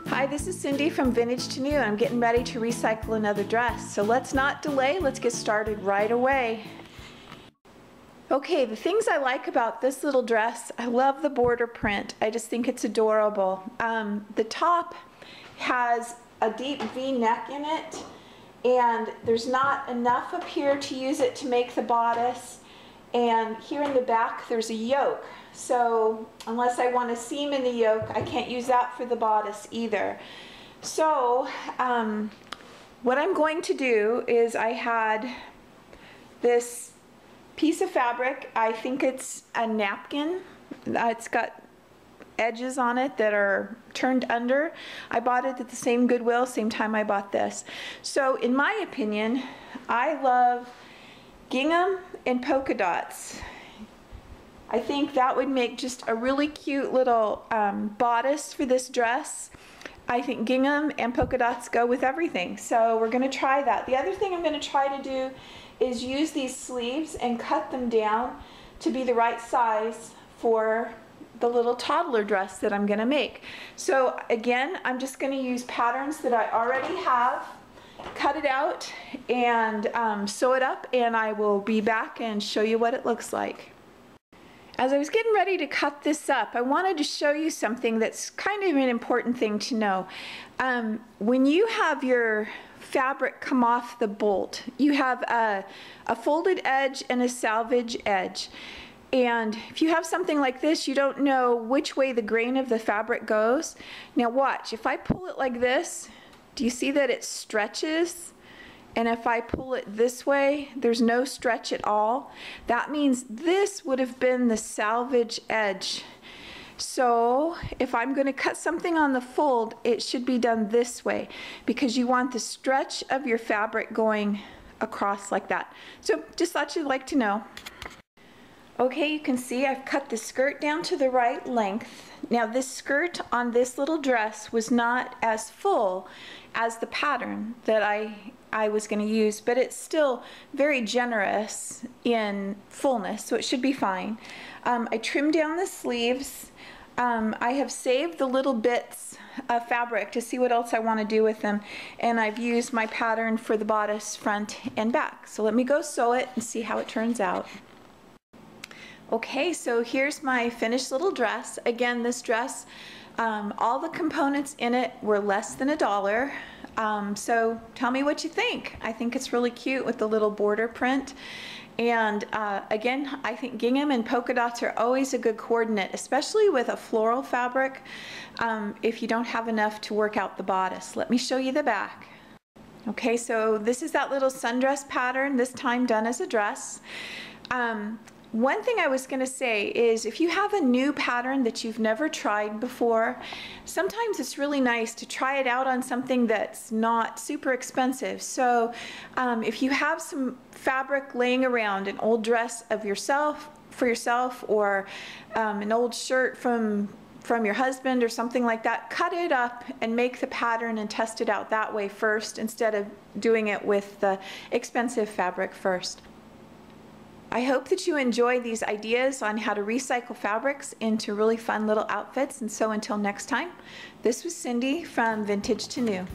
Hi, this is Cindy from Vintage to New, and I'm getting ready to recycle another dress. So let's not delay, let's get started right away. Okay, the things I like about this little dress, I love the border print. I just think it's adorable. The top has a deep V neck in it, and there's not enough up here to use it to make the bodice. And here in the back there's a yoke. So unless I want a seam in the yoke, I can't use that for the bodice either. So what I'm going to do is I had this piece of fabric. I think it's a napkin. It's got edges on it that are turned under. I bought it at the same Goodwill, same time I bought this. So in my opinion, I love gingham and polka dots. I think that would make just a really cute little bodice for this dress. I think gingham and polka dots go with everything, so we're going to try that. The other thing I'm going to try to do is use these sleeves and cut them down to be the right size for the little toddler dress that I'm going to make. So again, I'm just going to use patterns that I already have, cut it out and sew it up, and I will be back and show you what it looks like. As I was getting ready to cut this up, I wanted to show you something that's kind of an important thing to know. When you have your fabric come off the bolt, you have a folded edge and a salvage edge. And if you have something like this, you don't know which way the grain of the fabric goes. Now watch, if I pull it like this, do you see that it stretches? And if I pull it this way, there's no stretch at all. That means this would have been the salvage edge. So if I'm going to cut something on the fold, it should be done this way, because you want the stretch of your fabric going across like that. So just thought you'd like to know. Okay, you can see I've cut the skirt down to the right length. Now this skirt on this little dress was not as full as the pattern that I was going to use, but it's still very generous in fullness, so it should be fine. I trimmed down the sleeves. I have saved the little bits of fabric to see what else I want to do with them, and I've used my pattern for the bodice front and back. So let me go sew it and see how it turns out. Okay, so here's my finished little dress. Again, this dress, all the components in it were less than $1. So tell me what you think. I think it's really cute with the little border print. And again, I think gingham and polka dots are always a good coordinate, especially with a floral fabric, if you don't have enough to work out the bodice. Let me show you the back. Okay, so this is that little sundress pattern, this time done as a dress. One thing I was going to say is, if you have a new pattern that you've never tried before, sometimes it's really nice to try it out on something that's not super expensive. So if you have some fabric laying around, an old dress of yourself, for yourself, or an old shirt from your husband or something like that, cut it up and make the pattern and test it out that way first, instead of doing it with the expensive fabric first. I hope that you enjoy these ideas on how to recycle fabrics into really fun little outfits. And so until next time, this was Cindy from Vintage to New.